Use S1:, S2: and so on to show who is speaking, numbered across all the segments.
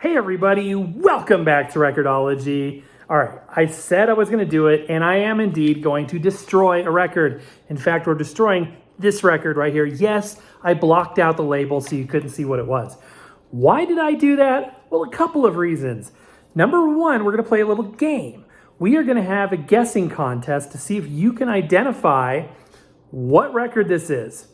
S1: Hey everybody, welcome back to Record-ology. All right, I said I was going to do it, and I am indeed going to destroy a record. In fact, we're destroying this record right here. Yes, I blocked out the label so you couldn't see what it was. Why did I do that? Well, a couple of reasons. Number one, we're going to play a little game. We are going to have a guessing contest to see if you can identify what record this is.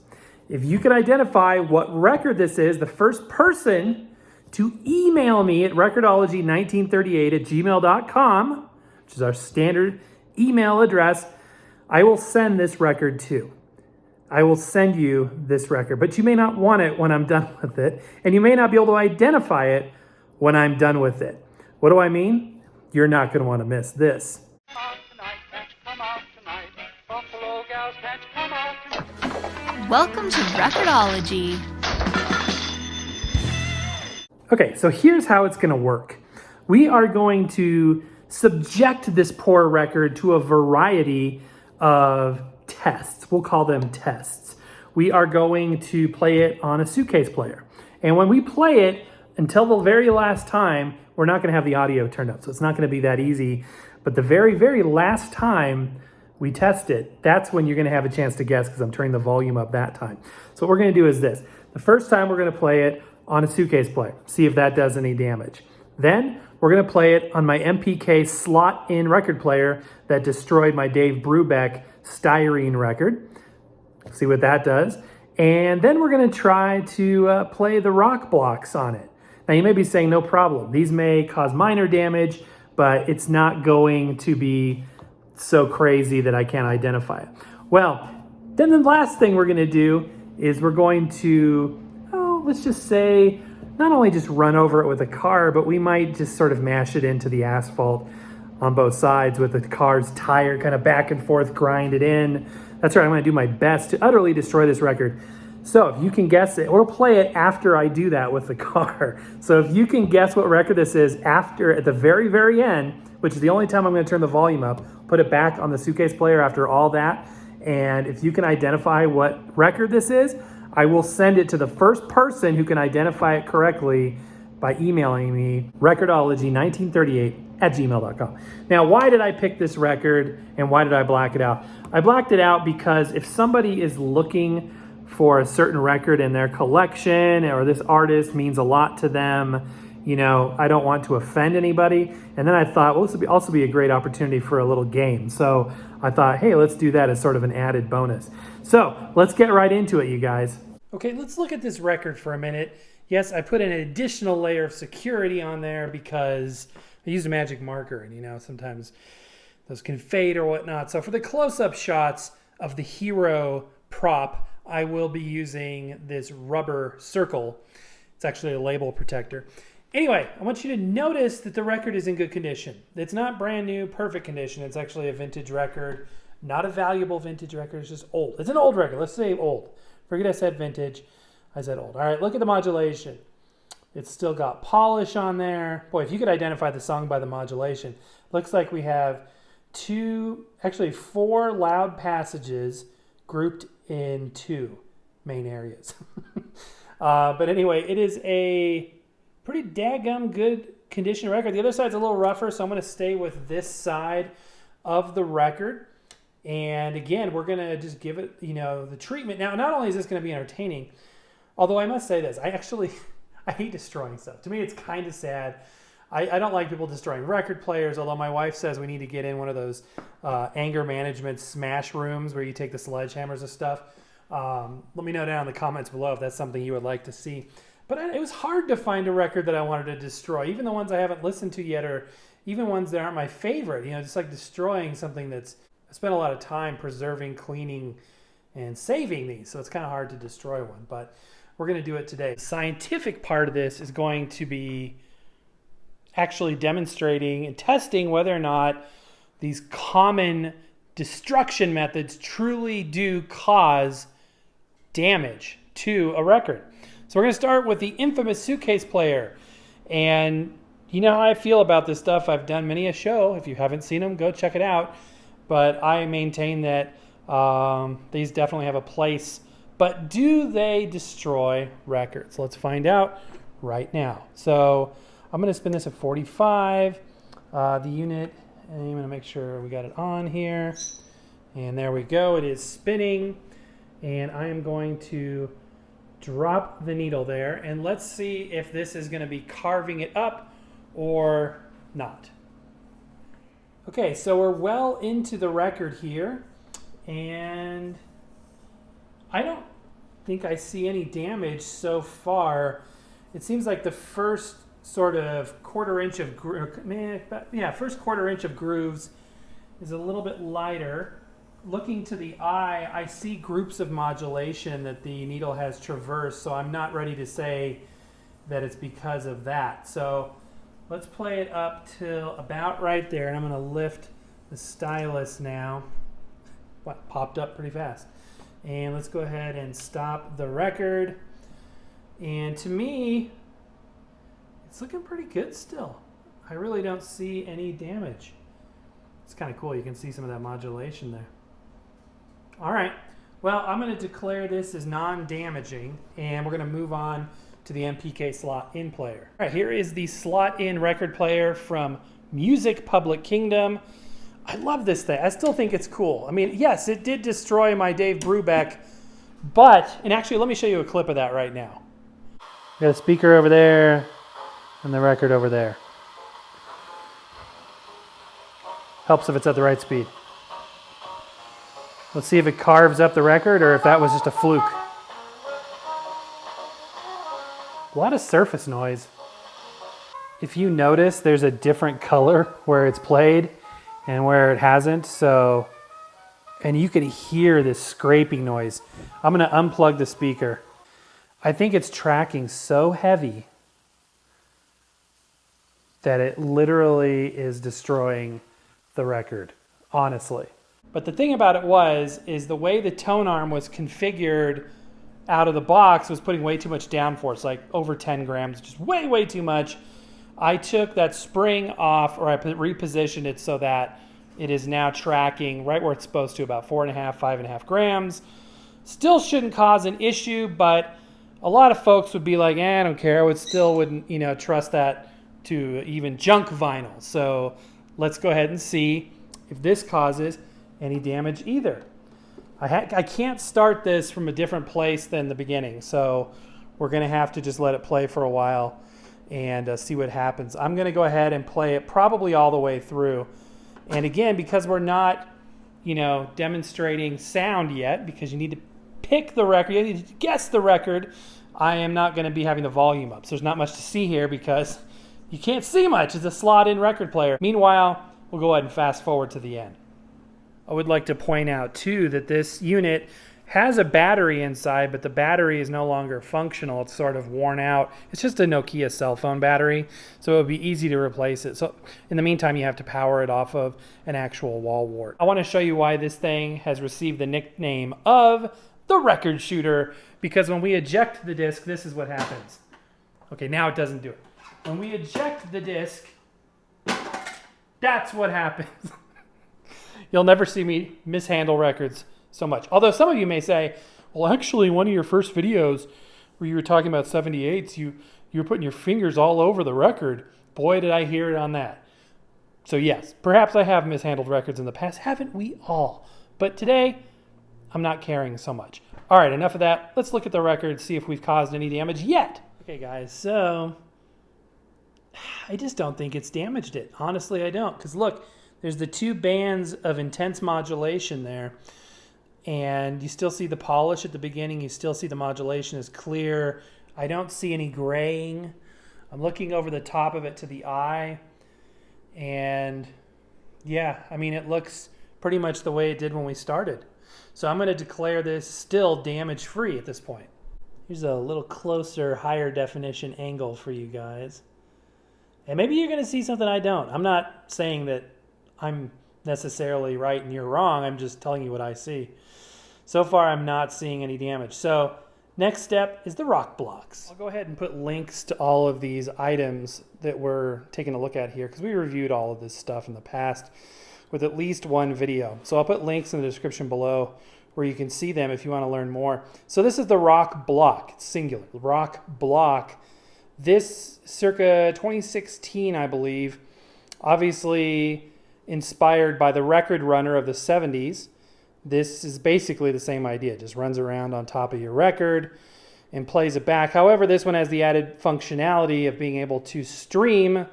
S1: If you can identify what record this is, the first person to email me at recordology1938@gmail.com, which is our standard email address, I will send this record to. I will send you this record, but you may not want it when I'm done with it, and you may not be able to identify it when I'm done with it. What do I mean? You're not going to want to miss this.
S2: Welcome to Record-ology.
S1: Okay, so here's how it's going to work. We are going to subject this poor record to a variety of tests. We'll call them tests. We are going to play it on a suitcase player. And when we play it, until the very last time, we're not going to have the audio turned up. So it's not going to be that easy. But the very, very last time we test it, that's when you're going to have a chance to guess because I'm turning the volume up that time. So what we're going to do is this. The first time we're going to play it on a suitcase player, see if that does any damage. Then we're going to play it on my MPK slot-in record player that destroyed my Dave Brubeck styrene record. See what that does. And then we're going to try to play the rock blocks on it. Now you may be saying, no problem. These may cause minor damage, but it's not going to be so crazy that I can't identify it. Well, then the last thing we're going to do is we're going to, let's just say, not only just run over it with a car, but we might just sort of mash it into the asphalt on both sides with the car's tire kind of back and forth, grind it in. That's right, I'm going to do my best to utterly destroy this record. So if you can guess it, we'll play it after I do that with the car. So if you can guess what record this is after, at the very, very end, which is the only time I'm going to turn the volume up, put it back on the suitcase player after all that, and if you can identify what record this is, I will send it to the first person who can identify it correctly by emailing me recordology1938@gmail.com. Now, why did I pick this record and why did I black it out? I blacked it out because if somebody is looking for a certain record in their collection or this artist means a lot to them, you know, I don't want to offend anybody. And then I thought, well, this would also be a great opportunity for a little game. So I thought, hey, let's do that as sort of an added bonus. So let's get right into it, you guys. Okay, let's look at this record for a minute. Yes, I put an additional layer of security on there because I used a magic marker, and you know, sometimes those can fade or whatnot. So for the close-up shots of the hero prop, I will be using this rubber circle. It's actually a label protector. Anyway, I want you to notice that the record is in good condition. It's not brand new, perfect condition. It's actually a vintage record, not a valuable vintage record. It's just old. It's an old record. Let's say old. Forget I said vintage. I said old. All right, look at the modulation. It's still got polish on there. Boy, if you could identify the song by the modulation, looks like we have four loud passages grouped in two main areas. But anyway, it is a pretty daggum good condition record. The other side's a little rougher, so I'm going to stay with this side of the record. And again, we're going to just give it, you know, the treatment. Now, not only is this going to be entertaining, although I must say this, I hate destroying stuff. To me, it's kind of sad. I don't like people destroying record players, although my wife says we need to get in one of those anger management smash rooms where you take the sledgehammers and stuff. Let me know down in the comments below if that's something you would like to see. But it was hard to find a record that I wanted to destroy, even the ones I haven't listened to yet, or even ones that aren't my favorite. You know, just like destroying something that's, I spent a lot of time preserving, cleaning, and saving these, so it's kind of hard to destroy one, but we're going to do it today. The scientific part of this is going to be actually demonstrating and testing whether or not these common destruction methods truly do cause damage to a record. So we're going to start with the infamous suitcase player. And you know how I feel about this stuff. I've done many a show. If you haven't seen them, go check it out. But I maintain that these definitely have a place. But do they destroy records? Let's find out right now. So I'm going to spin this at 45. The unit, and I'm going to make sure we got it on here. And there we go. It is spinning. And I am going to drop the needle there. And let's see if this is going to be carving it up or not. Okay, so we're well into the record here. And I don't think I see any damage so far. It seems like the first sort of quarter inch of grooves is a little bit lighter. Looking to the eye, I see groups of modulation that the needle has traversed, so I'm not ready to say that it's because of that. So let's play it up till about right there, and I'm going to lift the stylus now. What, popped up pretty fast. And let's go ahead and stop the record. And to me, it's looking pretty good still. I really don't see any damage. It's kind of cool. You can see some of that modulation there. All right. Well, I'm going to declare this as non-damaging, and we're going to move on to the MPK slot-in player. All right, here is the slot-in record player from Music Public Kingdom. I love this thing. I still think it's cool. I mean, yes, it did destroy my Dave Brubeck, and actually, let me show you a clip of that right now. We got a speaker over there and the record over there. Helps if it's at the right speed. Let's see if it carves up the record or if that was just a fluke. A lot of surface noise. If you notice, there's a different color where it's played and where it hasn't. And you can hear this scraping noise. I'm going to unplug the speaker. I think it's tracking so heavy that it literally is destroying the record, honestly. But the thing about it is the way the tone arm was configured out of the box was putting way too much downforce, like over 10 grams, just way, way too much. I took that spring off, or I repositioned it so that it is now tracking right where it's supposed to, about 4.5, 5.5 grams. Still shouldn't cause an issue, but a lot of folks would be like, I don't care. I wouldn't, trust that to even junk vinyl. So let's go ahead and see if this causes any damage either. I can't start this from a different place than the beginning, so we're going to have to just let it play for a while and see what happens. I'm going to go ahead and play it probably all the way through. And again, because we're not, demonstrating sound yet, because you need to pick the record, you need to guess the record, I am not going to be having the volume up. So there's not much to see here because you can't see much. It's a slot-in record player. Meanwhile, we'll go ahead and fast forward to the end. I would like to point out, too, that this unit has a battery inside, but the battery is no longer functional. It's sort of worn out. It's just a Nokia cell phone battery, so it would be easy to replace it. So in the meantime, you have to power it off of an actual wall wart. I want to show you why this thing has received the nickname of the record shooter, because when we eject the disc, this is what happens. Okay, now it doesn't do it. When we eject the disc, that's what happens. You'll never see me mishandle records so much. Although some of you may say, well, actually, one of your first videos where you were talking about 78s, you were putting your fingers all over the record. Boy, did I hear it on that. So yes, perhaps I have mishandled records in the past. Haven't we all? But today, I'm not caring so much. All right, enough of that. Let's look at the record, see if we've caused any damage yet. Okay, guys, so I just don't think it's damaged it. Honestly, I don't. Because look, there's the two bands of intense modulation there. And you still see the polish at the beginning. You still see the modulation is clear. I don't see any graying. I'm looking over the top of it to the eye. And yeah, I mean, it looks pretty much the way it did when we started. So I'm going to declare this still damage-free at this point. Here's a little closer, higher definition angle for you guys. And maybe you're going to see something I don't. I'm not saying that I'm necessarily right and you're wrong. I'm just telling you what I see. So far, I'm not seeing any damage. So next step is the rock blocks. I'll go ahead and put links to all of these items that we're taking a look at here because we reviewed all of this stuff in the past with at least one video. So I'll put links in the description below where you can see them if you want to learn more. So this is the rock block. It's singular. The rock block This circa 2016, I believe, obviously inspired by the record runner of the 70s. This is basically the same idea. It just runs around on top of your record and plays it back. However, this one has the added functionality of being able to stream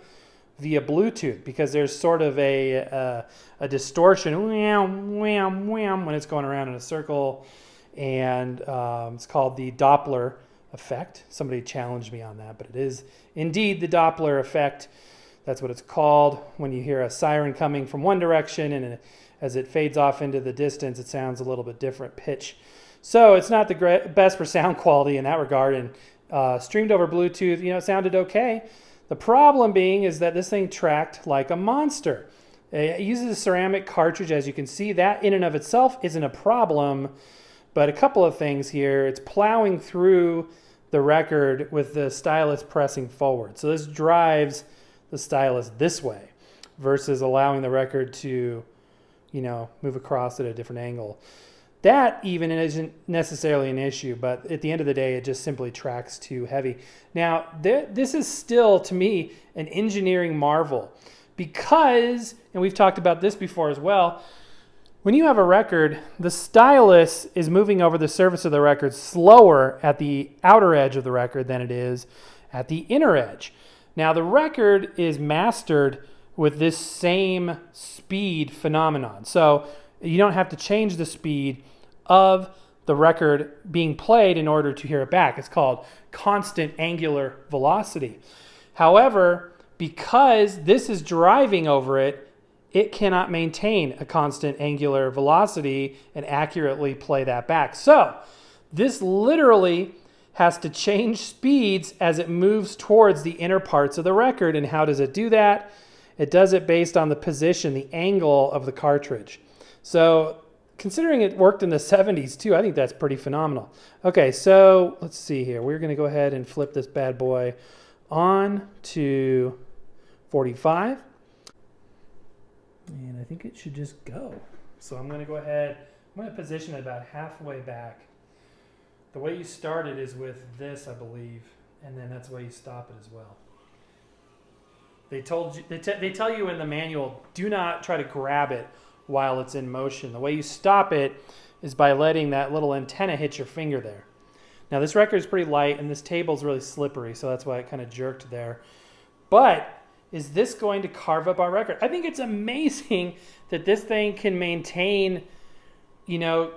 S1: via Bluetooth, because there's sort of a distortion when it's going around in a circle, and it's called the Doppler effect. Somebody challenged me on that, but it is indeed the Doppler effect. That's what it's called. When you hear a siren coming from one direction and as it fades off into the distance, it sounds a little bit different pitch. So it's not the best for sound quality in that regard, and streamed over Bluetooth, it sounded okay. The problem being is that this thing tracked like a monster. It uses a ceramic cartridge, as you can see. That in and of itself isn't a problem, but a couple of things here. It's plowing through the record with the stylus pressing forward. So this drives the stylus this way versus allowing the record to, move across at a different angle. That even isn't necessarily an issue, but at the end of the day, it just simply tracks too heavy. Now, this is still, to me, an engineering marvel because, and we've talked about this before as well, when you have a record, the stylus is moving over the surface of the record slower at the outer edge of the record than it is at the inner edge. Now, the record is mastered with this same speed phenomenon. So you don't have to change the speed of the record being played in order to hear it back. It's called constant angular velocity. However, because this is driving over it, it cannot maintain a constant angular velocity and accurately play that back. So this literally has to change speeds as it moves towards the inner parts of the record. And how does it do that? It does it based on the position, the angle of the cartridge. So considering it worked in the 70s too, I think that's pretty phenomenal. Okay, so let's see here. We're going to go ahead and flip this bad boy on to 45. And I think it should just go. So I'm going to go ahead, I'm going to position it about halfway back. The way you start it is with this, I believe, and then that's the way you stop it as well. They tell you in the manual, do not try to grab it while it's in motion. The way you stop it is by letting that little antenna hit your finger there. Now this record is pretty light and this table is really slippery, so that's why it kind of jerked there. But is this going to carve up our record? I think it's amazing that this thing can maintain,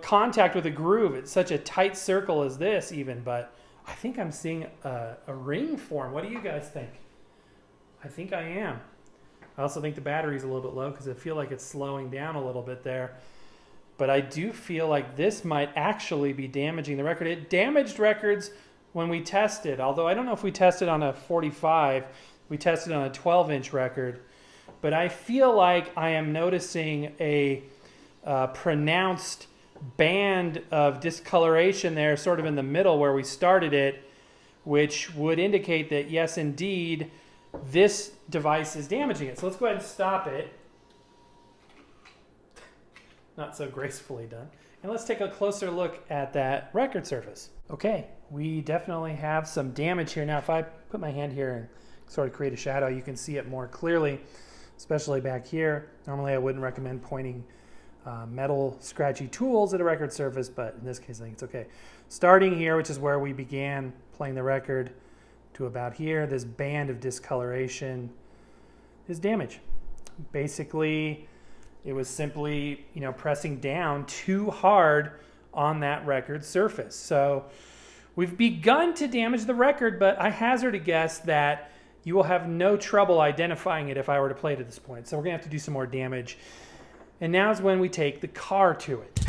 S1: contact with a groove. It's such a tight circle as this even, but I think I'm seeing a ring form. What do you guys think? I think I am. I also think the battery's a little bit low because I feel like it's slowing down a little bit there. But I do feel like this might actually be damaging the record. It damaged records when we tested, although I don't know if we tested on a 45. We tested on a 12-inch record. But I feel like I am noticing a pronounced band of discoloration there, sort of in the middle where we started it, which would indicate that, yes, indeed, this device is damaging it. So let's go ahead and stop it. Not so gracefully done. And let's take a closer look at that record surface. Okay, we definitely have some damage here. Now, if I put my hand here and sort of create a shadow, you can see it more clearly, especially back here. Normally, I wouldn't recommend pointing metal scratchy tools at a record surface, but in this case, I think it's okay. Starting here, which is where we began playing the record, to about here, this band of discoloration is damage. Basically, it was simply, pressing down too hard on that record surface. So we've begun to damage the record, but I hazard a guess that you will have no trouble identifying it if I were to play it at this point. So we're gonna have to do some more damage. And now's when we take the car to it.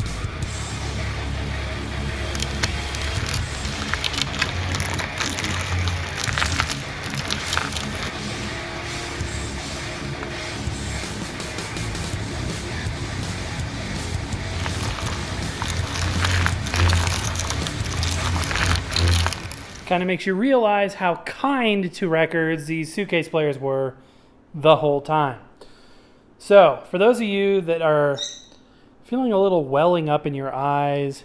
S1: Kind of makes you realize how kind to records these suitcase players were the whole time. So, for those of you that are feeling a little welling up in your eyes,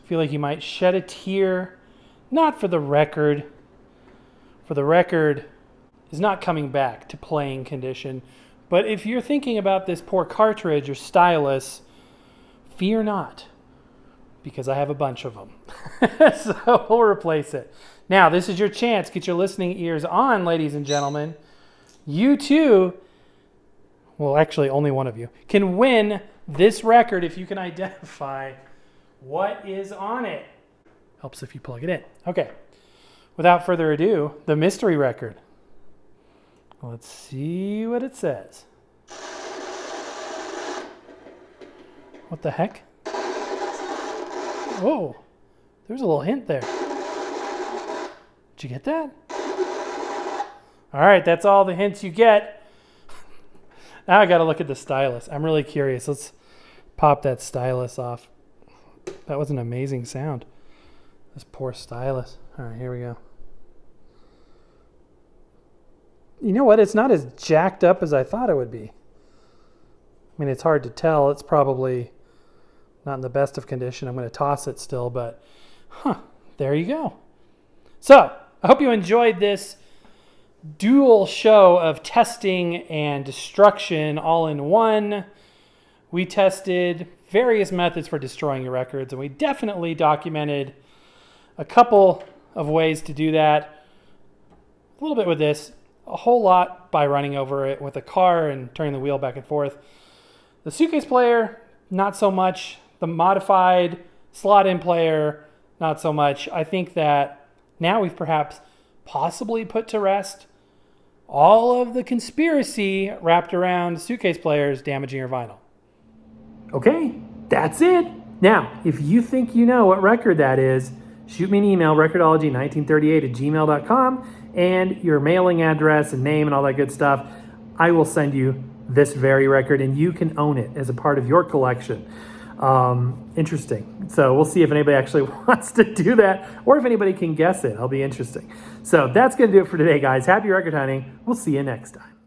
S1: feel like you might shed a tear, not for the record, for the record is not coming back to playing condition. But if you're thinking about this poor cartridge or stylus, fear not, because I have a bunch of them. So we'll replace it. Now, this is your chance. Get your listening ears on, ladies and gentlemen. You too, well, actually only one of you, can win this record if you can identify what is on it. Helps if you plug it in. Okay. Without further ado, the mystery record. Let's see what it says. What the heck? Whoa. There's a little hint there. Did you get that? All right, that's all the hints you get. Now I got to look at the stylus. I'm really curious. Let's pop that stylus off. That was an amazing sound. This poor stylus. All right, here we go. You know what? It's not as jacked up as I thought it would be. I mean, it's hard to tell. It's probably not in the best of condition. I'm going to toss it still, but there you go. So I hope you enjoyed this dual show of testing and destruction all in one. We tested various methods for destroying your records, and we definitely documented a couple of ways to do that. A little bit with this, a whole lot by running over it with a car and turning the wheel back and forth. The suitcase player, not so much. The modified slot-in player, not so much. I think that now we've perhaps possibly put to rest all of the conspiracy wrapped around suitcase players damaging your vinyl. Okay, that's it. Now, if you think you know what record that is, shoot me an email, recordology1938@gmail.com, and your mailing address and name and all that good stuff. I will send you this very record, and you can own it as a part of your collection. Interesting. So we'll see if anybody actually wants to do that, or if anybody can guess it. It'll be interesting. So that's going to do it for today, guys. Happy record hunting. We'll see you next time.